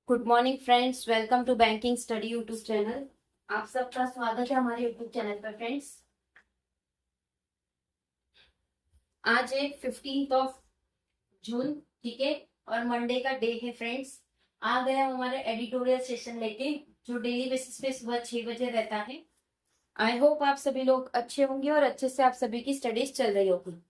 Good morning friends, welcome to banking study YouTube channel. आप सबका स्वागत है हमारे यूट्यूब चैनल पर। फ्रेंड्स, आज है 15 जून, ठीक है, और मंडे का डे है। फ्रेंड्स, आ गए हम हमारे एडिटोरियल सेशन लेके, जो डेली बेसिस पे सुबह 6 बजे रहता है। आई होप आप सभी लोग अच्छे होंगे और अच्छे से आप सभी की स्टडीज चल रही होगी,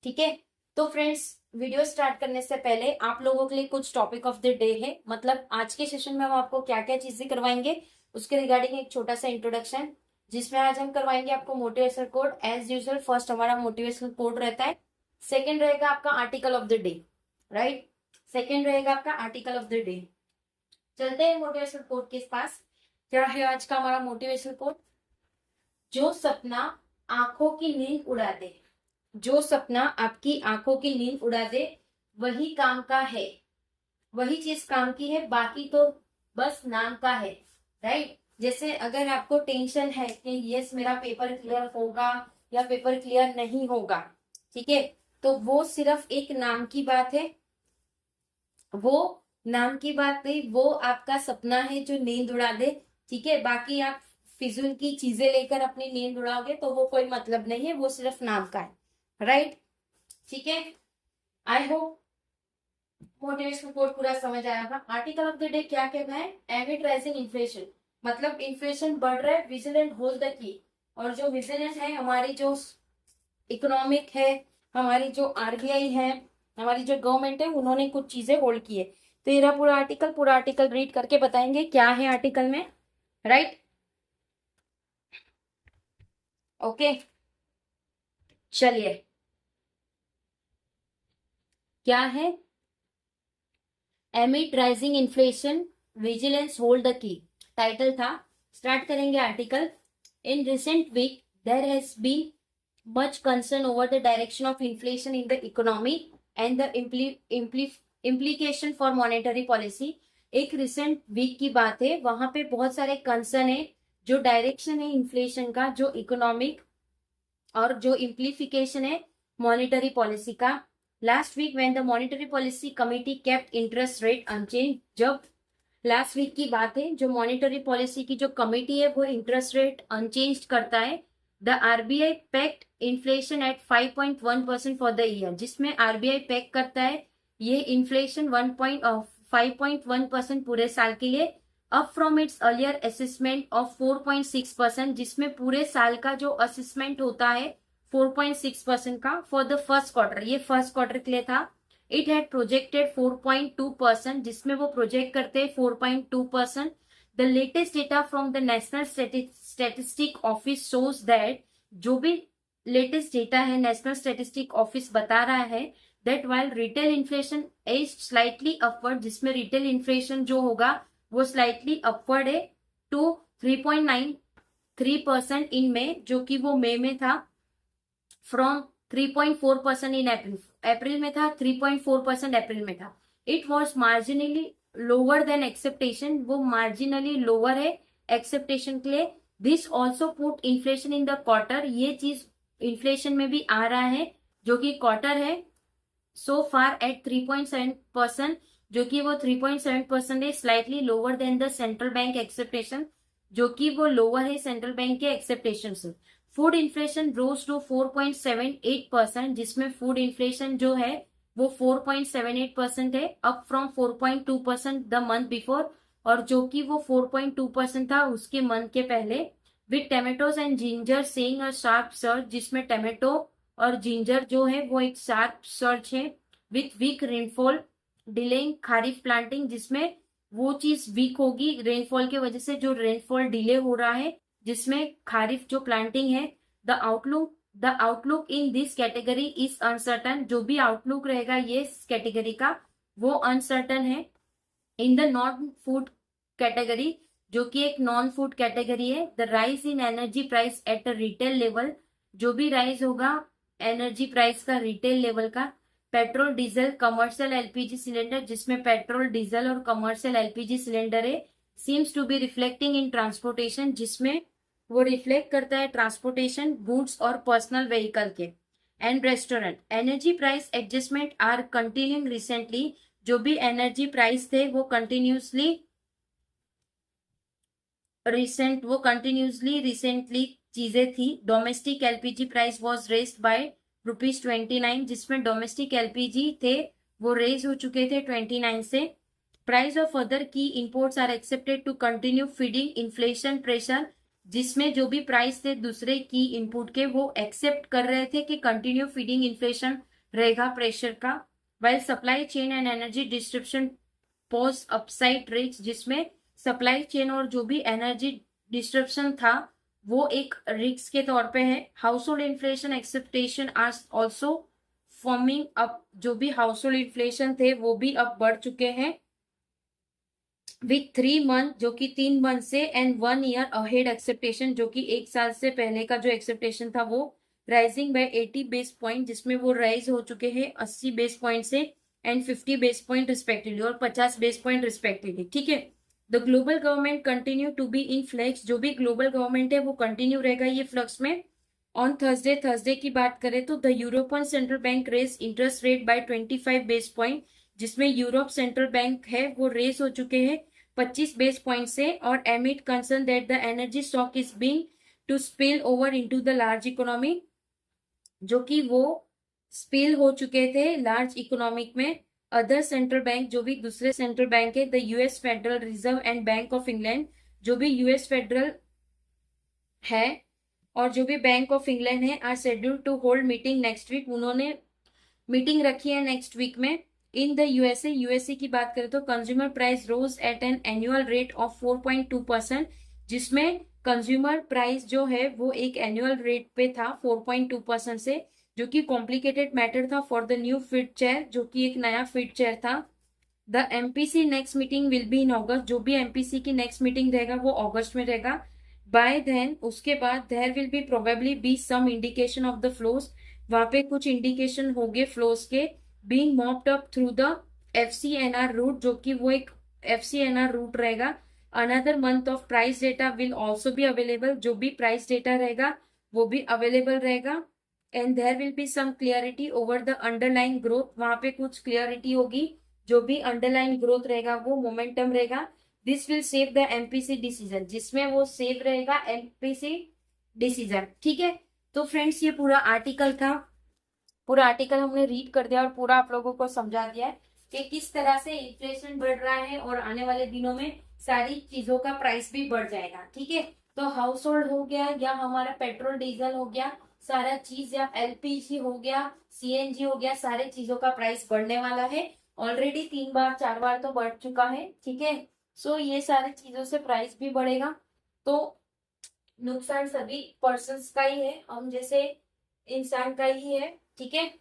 ठीक है। तो फ्रेंड्स, वीडियो स्टार्ट करने से पहले आप लोगों के लिए कुछ टॉपिक ऑफ द डे है, मतलब आज के सेशन में हम आपको क्या क्या चीजें करवाएंगे उसके रिगार्डिंग एक छोटा सा इंट्रोडक्शन, जिसमें आज हम करवाएंगे आपको motivational code. As usual first हमारा मोटिवेशनल कोड रहता है, सेकंड रहेगा आपका article of the day, right. Second रहेगा आपका आर्टिकल ऑफ द डे। चलते हैं मोटिवेशनल कोड के पास। क्या है आज का हमारा मोटिवेशनल कोड? जो सपना आंखों की नींद उड़ा दे, जो सपना आपकी आंखों की नींद उड़ा दे वही काम का है, वही चीज काम की है, बाकी तो बस नाम का है, राइट। जैसे अगर आपको टेंशन है कि यस मेरा पेपर क्लियर होगा या पेपर क्लियर नहीं होगा, ठीक है, तो वो सिर्फ एक नाम की बात है, वो नाम की बात नहीं, वो आपका सपना है जो नींद उड़ा दे, ठीक है। बाकी आप फिजूल की चीजें लेकर अपनी नींद उड़ाओगे तो वो कोई मतलब नहीं है, वो सिर्फ नाम का है, राइट, ठीक है। आई होप मोटिवेशनल कोड पूरा समझ आया होगा। आर्टिकल ऑफ द डे क्या कहना है? एमिड राइजिंग इन्फ्लेशन, मतलब इन्फ्लेशन बढ़ रहा है, विजिलेंट होल्ड द की। और जो विजिलेंट है, हमारी जो इकोनॉमिक है, हमारी जो आरबीआई है, हमारी जो गवर्नमेंट है, उन्होंने कुछ चीजें होल्ड की है। तो ये पूरा आर्टिकल रीड करके बताएंगे क्या है आर्टिकल में, राइट। ओके, चलिए, क्या है? Amid rising inflation, vigilance hold the key, title था। स्टार्ट करेंगे article. In recent week there has been much concern over the direction of inflation in the economy and the implication for monetary policy। एक recent week की बात है, वहां पे बहुत सारे कंसर्न है, जो डायरेक्शन है इन्फ्लेशन का, जो इकोनॉमिक और जो इम्प्लीफिकेशन है मॉनेटरी पॉलिसी का। Last week when the monetary policy committee kept interest rate unchanged, जब लास्ट वीक की बात है, जो मॉनेटरी पॉलिसी की जो कमिटी है वो इंटरेस्ट रेट अनचेंज करता है। The RBI expects inflation at 5.1% for the year, जिसमें आरबीआई पेक करता है ये इन्फ्लेशन 5.1% पूरे साल के लिए, up from its earlier assessment of 4.6%, जिसमें पूरे साल का जो असेसमेंट होता है 4.6% का फॉर द फर्स्ट क्वार्टर, ये फर्स्ट क्वार्टर के लिए था। इट हैड प्रोजेक्टेड 4.2%, जिसमें वो प्रोजेक्ट करते हैं 4.2%। The latest data from the national statistic office shows that, जो भी लेटेस्ट डेटा है नेशनल स्टेटिस्टिक ऑफिस बता रहा है, that while retail inflation is slightly upward, जिसमें रिटेल इन्फ्लेशन जो होगा वो स्लाइटली अपवर्ड है टू 3.93% इन मई, जो कि वो मई में था, फ्रॉम 3.4% इन अप्रैल, अप्रैल में था 3.4% अप्रैल में था। It was marginally lower than acceptation, वो मार्जिनली लोअर है एक्सेप्टेशन के लिए। This also put inflation in the quarter, ये चीज इन्फ्लेशन में भी आ रहा है जो कि क्वार्टर है, सो फार एट 3.7%, जो कि वो 3.7% है, slightly lower than the central bank acceptation, जो कि वो लोअर है सेंट्रल बैंक के एक्सेप्टेशन से। फूड इन्फ्लेशन रोज टू 4.78%, जिसमें फूड इन्फ्लेशन जो है वो 4.78% है, up from 4.2% the month before, और जो कि वो 4.2% था उसके मंथ के पहले। With tomatoes and ginger saying a sharp search, जिसमें टमेटो और जिंजर जो है वो एक शार्प सर्च है। With week rainfall delaying kharif planting, जिसमें वो चीज वीक होगी रेनफॉल की वजह से, जो रेनफॉल डिले हो रहा है, जिसमें खारिफ जो प्लांटिंग है। The outlook in this category is uncertain, जो भी आउटलुक रहेगा ये कैटेगरी का वो अनसर्टन है। In the non food category, जो कि एक नॉन फूड कैटेगरी है, the rise in energy price at a retail level, जो भी राइज होगा एनर्जी प्राइस का रिटेल लेवल का। Petrol diesel commercial LPG cylinder, जिसमें पेट्रोल डीजल और कमर्शियल एलपीजी सिलेंडर है, seems to be reflecting in transportation, जिसमें वो रिफ्लेक्ट करता है ट्रांसपोर्टेशन गुड्स और पर्सनल व्हीकल के। And restaurant energy price adjustment are continuing recently, जो भी एनर्जी प्राइस थे वो कंटिन्यूसली वो कंटिन्यूसली रिसेंटली चीजें थी। Domestic LPG price was raised bye ₹29, जिसमें डोमेस्टिक एलपीजी थे वो रेज हो चुके थे 29 से। Price of other key imports are expected to continue feeding inflation pressure, जिसमें जो भी प्राइस थे दूसरे की इनपुट के वो एक्सेप्ट कर रहे थे कि कंटिन्यू फीडिंग इन्फ्लेशन रहेगा प्रेशर का। While supply chain and energy distribution pose upside risk, जिसमें सप्लाई चेन और जो भी एनर्जी डिस्ट्रप्शन था वो एक रिस्क के तौर पे है। Household inflation expectation are also forming up, जो भी हाउस होल्ड इन्फ्लेशन थे वो भी अब बढ़ चुके हैं विथ 3 मंथ, जो कि 3 मंथ से, एंड 1 ईयर अहेड एक्सेप्टेशन, जो कि 1 साल से पहले का जो एक्सेप्टेशन था वो राइजिंग बाय 80 बेस पॉइंट, जिसमें वो राइज हो चुके हैं 80 बेस पॉइंट से एंड 50 बेस पॉइंट रिस्पेक्टिवली, और 50 बेस पॉइंट रिस्पेक्टिवली। ठीक है, the global government continue to be in flux, जो भी ग्लोबल गवर्नमेंट है वो कंटिन्यू रहेगा ये फ्लक्स में। ऑन थर्सडे की बात करें तो the European central bank raise interest rate by 25 base point, जिसमें यूरोप सेंट्रल बैंक है वो रेज हो चुके हैं 25 बेस पॉइंट से, और amid concern that the energy stock is being to spill over into the large economy, जो कि वो स्पिल हो चुके थे लार्ज इकोनॉमिक में। अदर सेंट्रल बैंक, जो भी दूसरे सेंट्रल बैंक है, the US federal reserve and bank of England, जो भी यूएस फेडरल है और जो भी बैंक ऑफ इंग्लैंड है, are scheduled to hold meeting next week, उन्होंने मीटिंग रखी है नेक्स्ट वीक में। इन द यूएसए की बात करें तो consumer price rose at an annual rate of 4.2%, जिसमें कंज्यूमर प्राइस जो है वो एक एनुअल रेट पे था 4.2% से, जो कि कॉम्प्लिकेटेड मैटर था for the new Fed chair, जो कि एक नया फिट चेयर था। The MPC next meeting will be in August, जो भी एमपीसी की नेक्स्ट मीटिंग रहेगा वो अगस्त में रहेगा। बाय देन उसके बाद there will be probably be some indication of the flows, वहां पे कुछ इंडिकेशन होंगे फ्लोज के, being mopped up through the FCNR route, जो कि वो एक एफसीएनआर रूट रहेगा। Another month of price data will also be available, जो भी प्राइस डेटा रहेगा वो भी अवेलेबल रहेगा। And there will be some clarity over the underlying growth, वहां पे कुछ क्लियरिटी होगी, जो भी अंडरलाइन ग्रोथ रहेगा वो मोमेंटम रहेगा। This will save the MPC decision, जिसमें वो सेव रहेगा एमपीसी डिसीजन। ठीक है, तो फ्रेंड्स ये पूरा आर्टिकल था, पूरा आर्टिकल हमने रीड कर दिया और पूरा आप लोगों को समझा दिया है कि किस तरह से इन्फ्लेशन बढ़ रहा है और आने वाले दिनों में सारी चीजों का प्राइस भी बढ़ जाएगा। ठीक है, तो हाउस होल्ड हो गया या हमारा पेट्रोल डीजल हो गया, सारा चीज, या एलपीजी हो गया, सीएनजी हो गया, सारे चीजों का प्राइस बढ़ने वाला है। ऑलरेडी 3 बार 4 बार तो बढ़ चुका है। ठीक है, सो ये सारी चीजों से प्राइस भी बढ़ेगा, तो नुकसान सभी पर्सन्स का ही है, हम जैसे इंसान का ही है। ठीक है,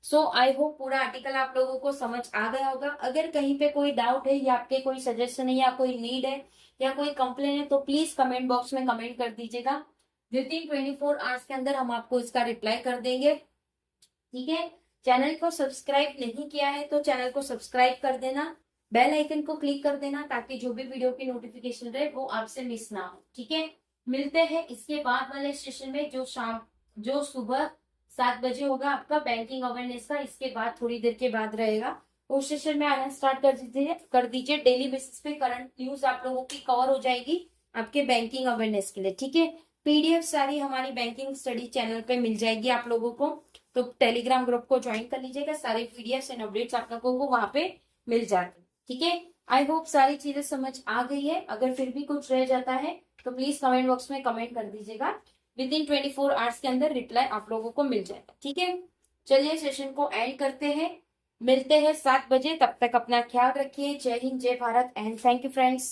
सो आई होप पूरा आर्टिकल आप लोगों को समझ आ गया होगा। अगर कहीं पे कोई डाउट है या आपके कोई सजेशन है या कोई नीड है या कोई कंप्लेन है तो प्लीज कमेंट बॉक्स में कमेंट कर दीजिएगा। विद इन 24 आवर्स के अंदर हम आपको इसका रिप्लाई कर देंगे। ठीक है, चैनल को सब्सक्राइब नहीं किया है तो चैनल को सब्सक्राइब कर देना, बेल आइकन को क्लिक कर देना, ताकि जो भी वीडियो की नोटिफिकेशन रहे वो आपसे मिस ना हो। ठीक है, मिलते हैं इसके बाद वाले सेशन में, जो सुबह 7 बजे होगा आपका बैंकिंग अवेयरनेस का, इसके बाद थोड़ी देर के बाद रहेगा। उस सेशन में आना स्टार्ट कर दीजिए। डेली बेसिस पे करंट न्यूज आप लोगों की कवर हो जाएगी आपके बैंकिंग अवेयरनेस के लिए। ठीक है, पीडीएफ सारी हमारी बैंकिंग स्टडी चैनल पे मिल जाएगी आप लोगों को, तो टेलीग्राम ग्रुप को ज्वाइन कर लीजिएगा, सारे पीडीएफ एंड अपडेट्स आप लोगों को वहां पे मिल जाते हैं। ठीक है, आई होप सारी चीजें समझ आ गई है। अगर फिर भी कुछ रह जाता है तो प्लीज कमेंट बॉक्स में कमेंट कर दीजिएगा। विद इन 24 आवर्स के अंदर रिप्लाई आप लोगों को मिल जाएगा। ठीक है, चलिए सेशन को एंड करते हैं, मिलते हैं 7 बजे। तब तक अपना ख्याल रखिए। जय हिंद, जय Bharat and thank you friends.